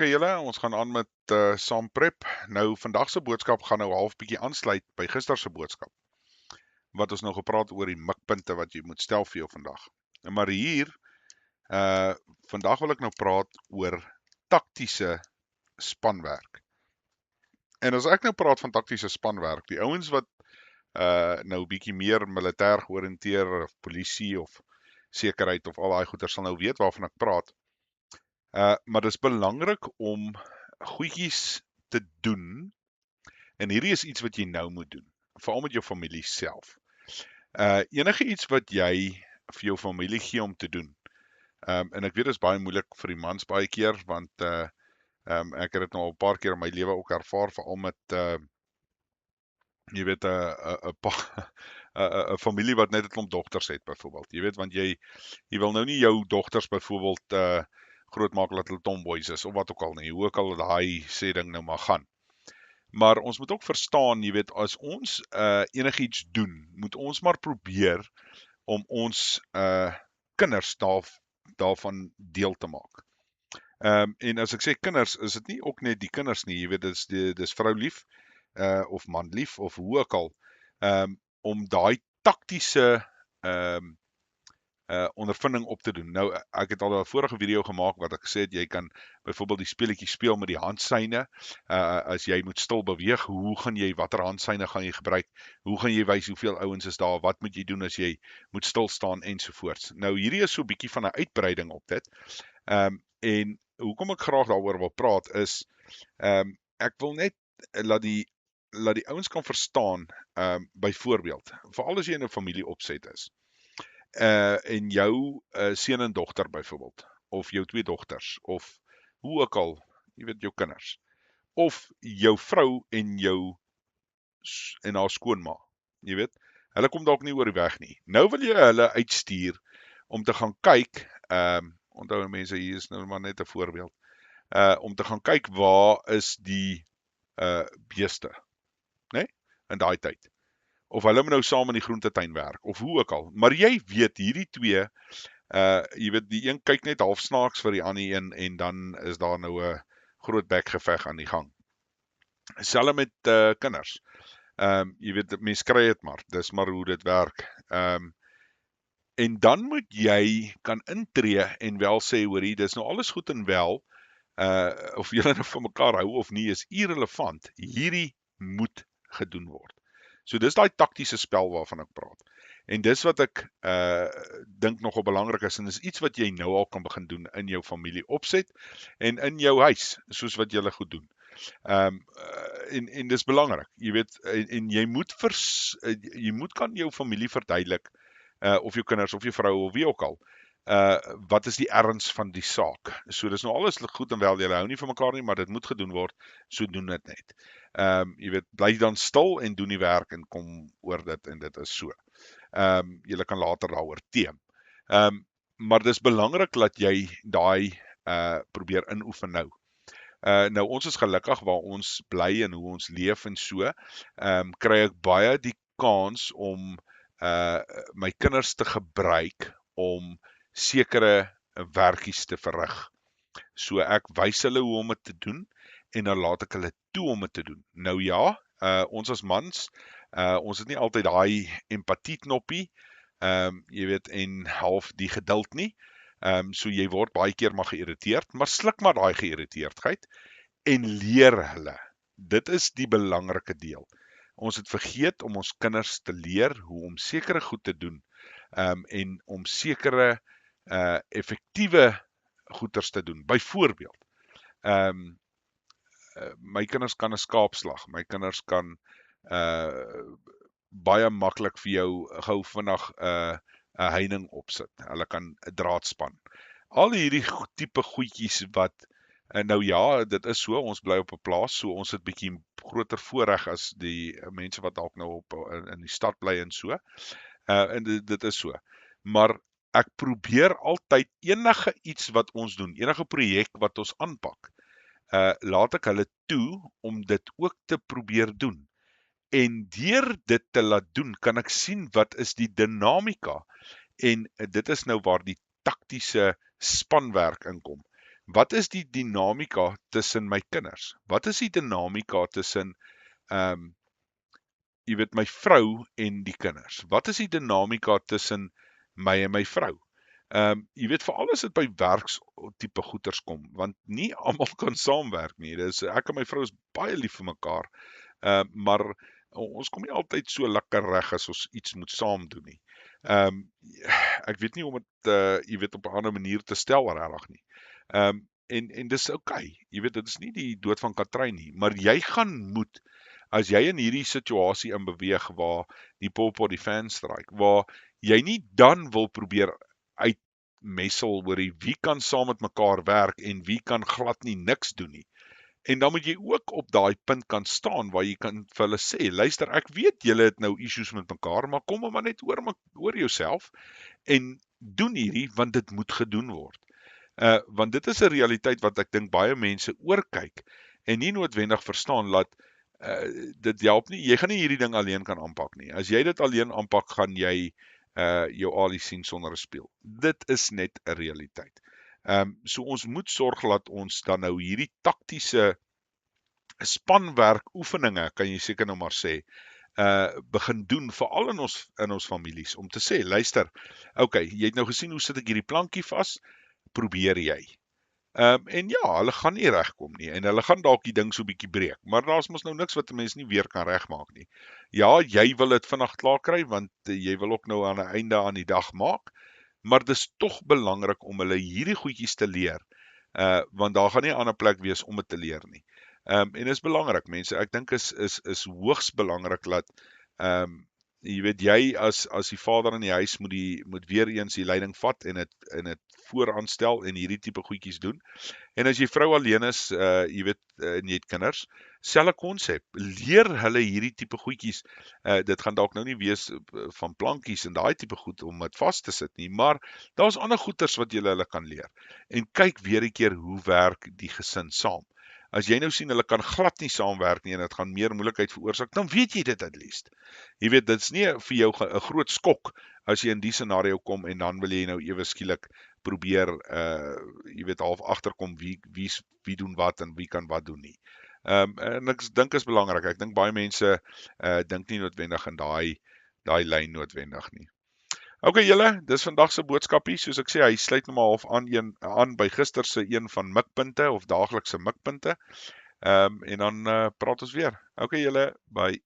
Goeiemorgen julle, ons gaan aan met saam prep. Nou vandag se boodskap gaan nou half bietjie aansluit by gister se boodskap. Wat ons nou gepraat oor die mikpunte wat jy moet stel vir jou vandag. Maar hier vandag wil ek nou praat oor taktiese spanwerk. En as ek nou praat van taktiese spanwerk, die ouens wat nou bietjie meer militêr georiënteer of polisie of sekerheid of al daai goeie sal nou weet waarvan ek praat. Maar dit is belangrik om goedjies te doen, en hierdie is iets wat jy nou moet doen, veral met jou familie self. Enige iets wat jy vir jou familie gee om te doen, en ek weet dit is baie moeilik vir die mans baie keer, want ek het dit nou al 'n paar keer in my lewe ook ervaar, veral met jy weet 'n familie wat net 'n klomp dogters het byvoorbeeld. Jy weet, want jy wil nou nie jou dogters byvoorbeeld groot maak dat hulle tomboys is, of wat ook al nie, hoe ook al daai sê ding nou maar gaan. Maar ons moet ook verstaan, jy weet, as ons enigiets doen, moet ons maar probeer om ons kinders daarvan deel te maak. En as ek sê kinders, is dit nie ook net die kinders nie, jy weet, dis vrou lief, of man lief, of hoe ook al, om daai taktiese ondervinding op te doen. Nou, ek het al 'n vorige video gemaak wat ek gesê het, jy kan byvoorbeeld die speletjie speel met die handsyne, as jy moet stil beweeg, hoe gaan jy, watter handsyne gaan jy gebruik, hoe gaan jy wys hoeveel ouens is daar, wat moet jy doen as jy moet stil staan ensovoorts. Nou, hierdie is so 'n bietjie van 'n uitbreiding op dit, en hoekom ek graag daaroor wil praat is, ek wil net laat die ouens kan verstaan, byvoorbeeld, veral as jy in 'n familie opset is, en jou seun en dogter byvoorbeeld, of jou 2 dogters, of hoe ook al, jy weet, jou kinders, of jou vrou en haar skoonma, jy weet, hulle kom dalk nie oor die weg nie. Nou wil jy hulle uitstuur om te gaan kyk, onthou mense, hier is nou maar net 'n voorbeeld, om te gaan kyk waar is die beeste, né? In daai tyd. Of hulle moet nou saam in die groentetuin werk, of hoe ook al. Maar jy weet, hierdie twee, jy weet, die een kyk net half snaaks vir die ander een, en dan is daar nou 'n groot bekgeveg aan die gang. Selfs met kinders. Jy weet, mens kry dit maar, dis maar hoe dit werk. En dan moet jy kan intree en wel sê, hoorie, dis nou alles goed en wel, of julle nou van mekaar hou of nie, is irrelevant. Hierdie moet gedoen word. So dis daai taktiese spel waarvan ek praat. En dis wat ek dink nogal belangrik is, en dis iets wat jy nou al kan begin doen in jou familie opset, en in jou huis, soos wat julle goed doen. En dis belangrik, jy weet, en jy moet kan jou familie verduidelik, of jou kinders, of jou vrou, of wie ook al, wat is die erns van die saak. So dis nou alles goed en wel, julle hou nie van mekaar nie, maar dit moet gedoen word, so doen dit net. Jy weet, bly dan stil en doen die werk en kom oor dit, en dit is so. Julle kan later daaroor teem. Maar dis belangrik dat jy daai probeer inoefen nou. Nou, ons is gelukkig waar ons bly en hoe ons leef en so, kry ek baie die kans om my kinders te gebruik om sekere werkies te verrig. So ek wys hulle hoe om dit te doen, en dan laat ek hulle toe om dit te doen. Nou ja, ons as mans, ons het nie altyd daai empatie knoppie, jy weet, en half die geduld nie, so jy word baie keer maar geïrriteerd, maar sluk maar daai geïrriteerdheid, en leer hulle. Dit is die belangrike deel. Ons het vergeet om ons kinders te leer hoe om sekere goed te doen, en om sekere effektiewe goeders te doen. Byvoorbeeld, my kinders kan 'n skaap slag, my kinders kan baie maklik vir jou gou vinnig 'n heining opsit, hulle kan 'n draad span. Al hierdie tipe goedjies wat, nou ja, dit is so, ons bly op 'n plaas, so ons het bietjie groter voorreg as die mense wat dalk nou in die stad bly en so, en dit is so. Maar ek probeer altyd enige iets wat ons doen, enige projek wat ons aanpak, laat ek hulle toe om dit ook te probeer doen. En deur dit te laat doen, kan ek sien wat is die dinamika, en dit is nou waar die taktiese spanwerk inkom. Wat is die dinamika tussen my kinders? Wat is die dinamika tussen jy weet my vrou en die kinders? Wat is die dinamika tussen my en my vrou? Jy weet veral as dit by werkstipe goeters kom, want nie almal kan saamwerk nie. Ek en my vrou is baie lief vir mekaar, maar ons kom nie altyd so lekker reg as ons iets moet saam doen nie. Um, ek weet nie om dit jy weet op 'n ander manier te stel regtig nie. En dis okay. Jy weet dit is nie die dood van Katrein nie, maar jy gaan moet as jy in hierdie situasie in beweeg waar die pop op die fan strike, waar jy nie dan wil probeer uitmessel oor wie kan saam met mekaar werk en wie kan glad nie niks doen nie. En dan moet jy ook op daai punt kan staan waar jy kan vir hulle sê, luister, ek weet julle het nou issues met mekaar, maar kom maar net oor jouself en doen hierdie want dit moet gedoen word. Want dit is 'n realiteit wat ek dink baie mense oorkyk en nie noodwendig verstaan dat dit help nie. Jy gaan nie hierdie ding alleen kan aanpak nie. As jy dit alleen aanpak, gaan jy jou alie sien sonder 'n spieël. Dit is net 'n realiteit. So ons moet sorg dat ons dan nou hierdie taktiese spanwerk oefeninge, kan jy seker nou maar sê, begin doen veral in ons families om te sê, luister, okay, jy het nou gesien hoe sit ek hierdie plankie vas? Probeer jy. En ja, hulle gaan nie regkom nie en hulle gaan dalk die ding so bietjie breek, maar daar's mos nou niks wat 'n mens nie weer kan regmaak nie. Ja, jy wil dit vinnig klaar kry want jy wil ook nou aan 'n einde aan die dag maak, maar dis tog belangrik om hulle hierdie goedjies te leer, want daar gaan nie 'n ander plek wees om dit te leer nie. En is belangrik mense, ek dink is hoogs belangrik dat jy weet jy as die vader in die huis moet weer eens die leiding vat en dit vooraanstel en hierdie tipe goedjies doen. En as jy vrou alleen is, jy weet en jy het kinders, selfe konsep, leer hulle hierdie tipe goedjies. Dit gaan dalk nou nie wees van plankies en daai tipe goed om dit vas te sit nie, maar daar's ander goeters wat jy hulle kan leer. En kyk weer 'n keer hoe werk die gesin saam. As jy nou sien hulle kan glad nie saamwerk nie en dit gaan meer moeilikheid veroorsaak, dan weet jy dit at least. Jy weet dit's nie vir jou 'n groot skok as jy in die scenario kom en dan wil jy nou ewe skielik probeer jy weet half agterkom wie doen wat en wie kan wat doen nie. En ek dink is belangrik. Ek dink baie mense dink nie noodwendig in daai lyn noodwendig nie. Okay julle, dis vandag se boodskapie. Soos ek sê, hy sluit nou maar half aan by gister se een van mikpunte of daaglikse mikpunte. En dan praat ons weer. Okay julle, bye.